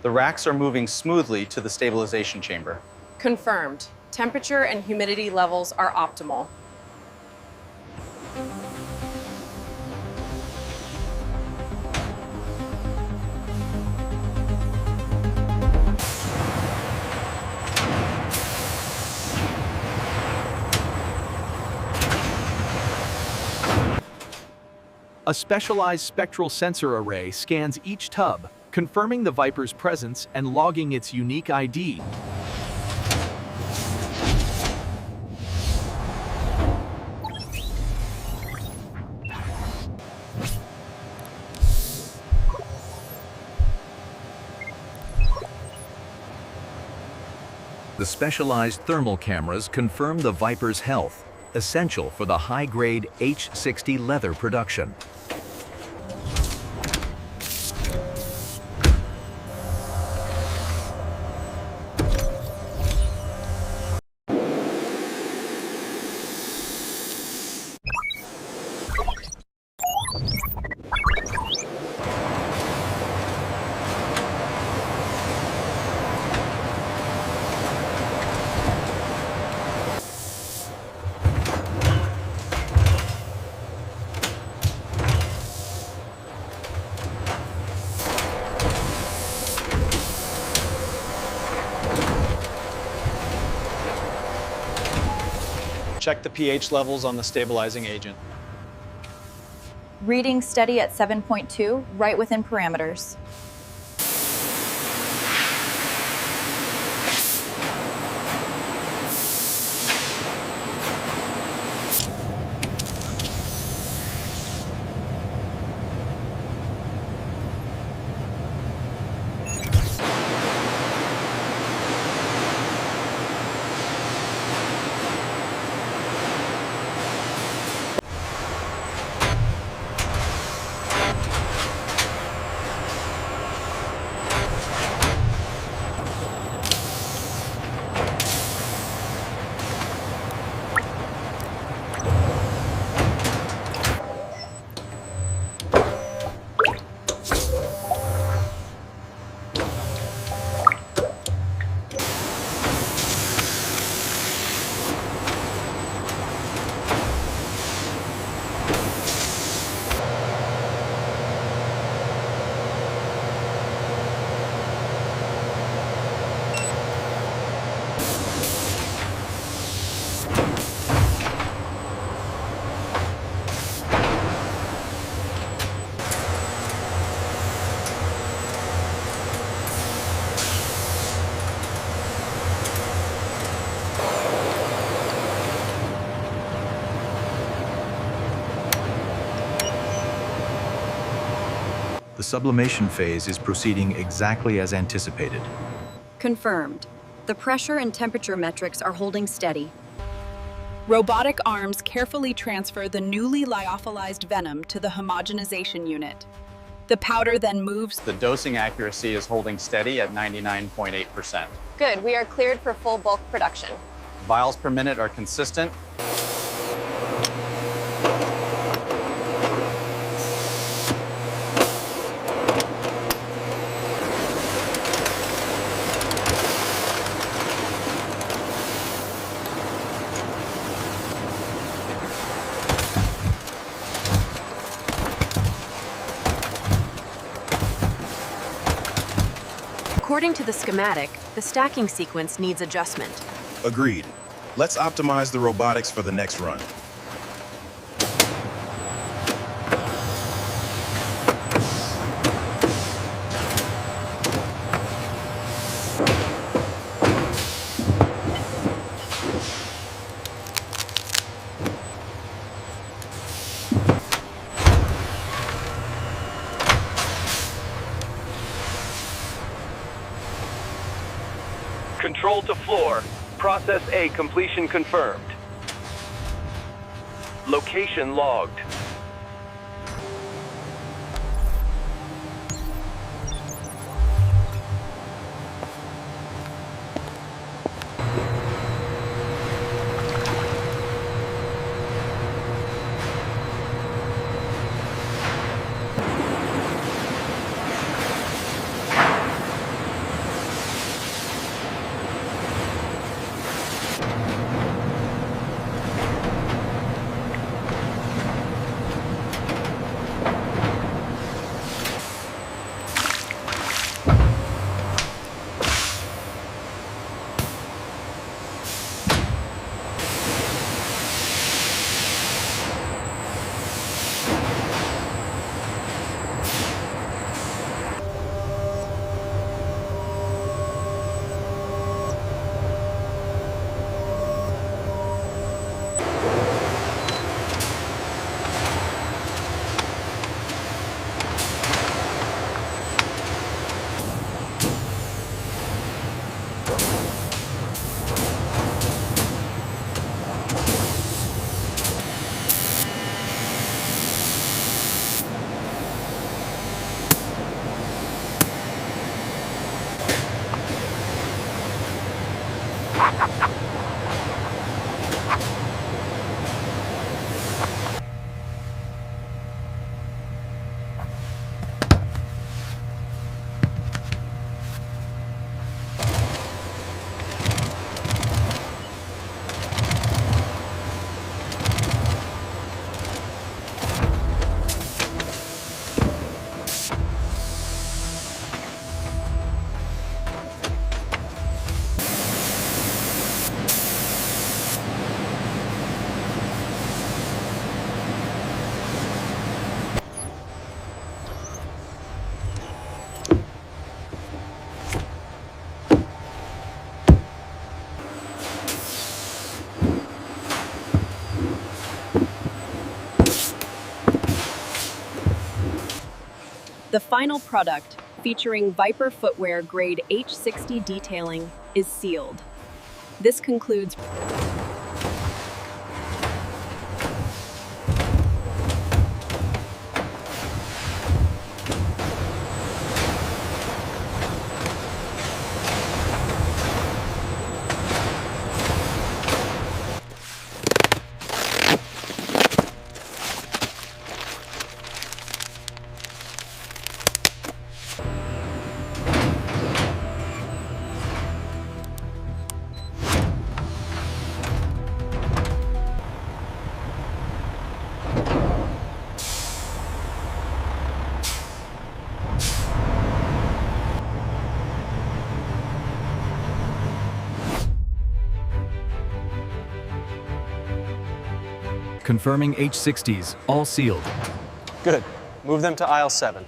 The racks are moving smoothly to the stabilization chamber. Confirmed. Temperature and humidity levels are optimal. A specialized spectral sensor array scans each tub, confirming the Viper's presence and logging its unique ID. The specialized thermal cameras confirm the Viper's health, essential for the high-grade H-60 leather production. Check the pH levels on the stabilizing agent. Reading steady at 7.2, right within parameters. The sublimation phase is proceeding exactly as anticipated. Confirmed. The pressure and temperature metrics are holding steady. Robotic arms carefully transfer the newly lyophilized Venom to the homogenization unit. The powder then moves. The dosing accuracy is holding steady at 99.8%. Good, we are cleared for full bulk production. Vials per minute are consistent. According to the schematic, the stacking sequence needs adjustment. Agreed. Let's optimize the robotics for the next run. Control to floor. Process A completion confirmed. Location logged. The final product, featuring Viper Footwear Grade H-60 detailing, is sealed. This concludes Confirming H-60s, all sealed. Good. Move them to aisle 7.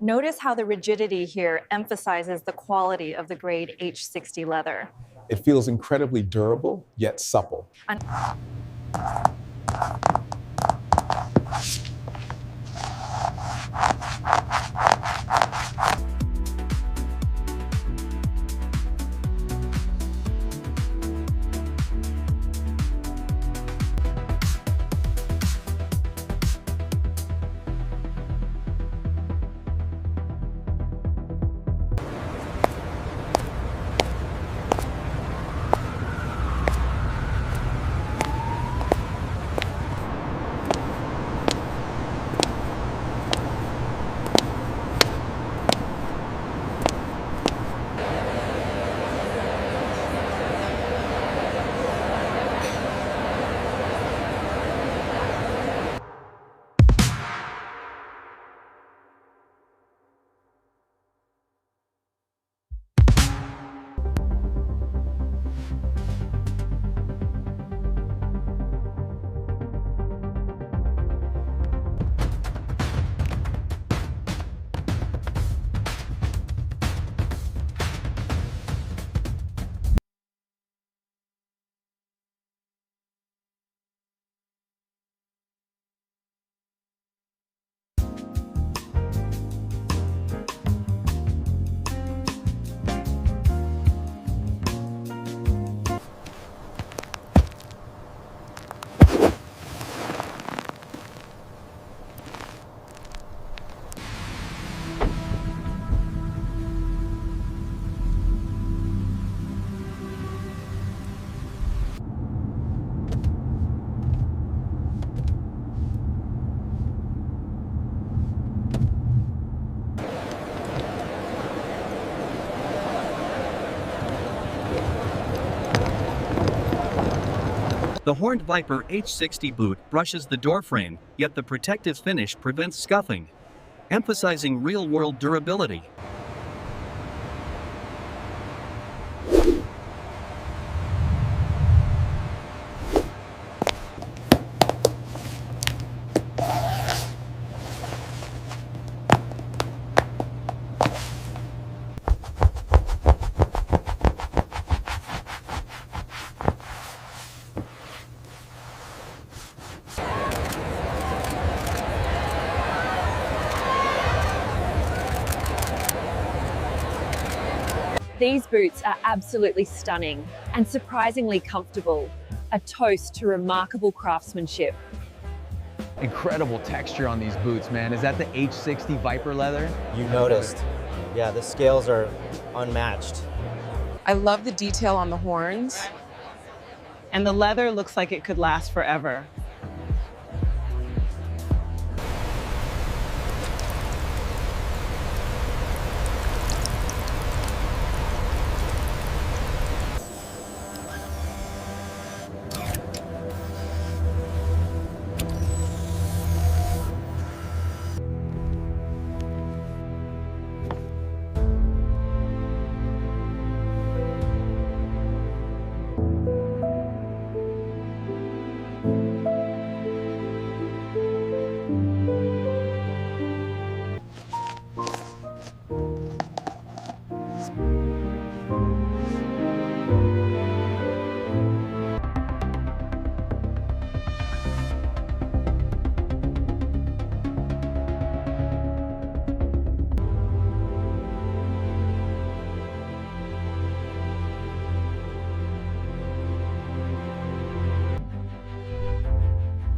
Notice how the rigidity here emphasizes the quality of the grade H-60 leather. It feels incredibly durable, yet supple. The Horned Viper H-60 boot brushes the door frame, yet the protective finish prevents scuffing, emphasizing real-world durability. These boots are absolutely stunning and surprisingly comfortable, a toast to remarkable craftsmanship. Incredible texture on these boots, man. Is that the H-60 Viper leather? You noticed. Yeah, the scales are unmatched. I love the detail on the horns. And the leather looks like it could last forever.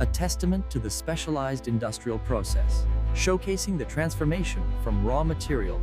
a testament to the specialized industrial process, showcasing the transformation from raw material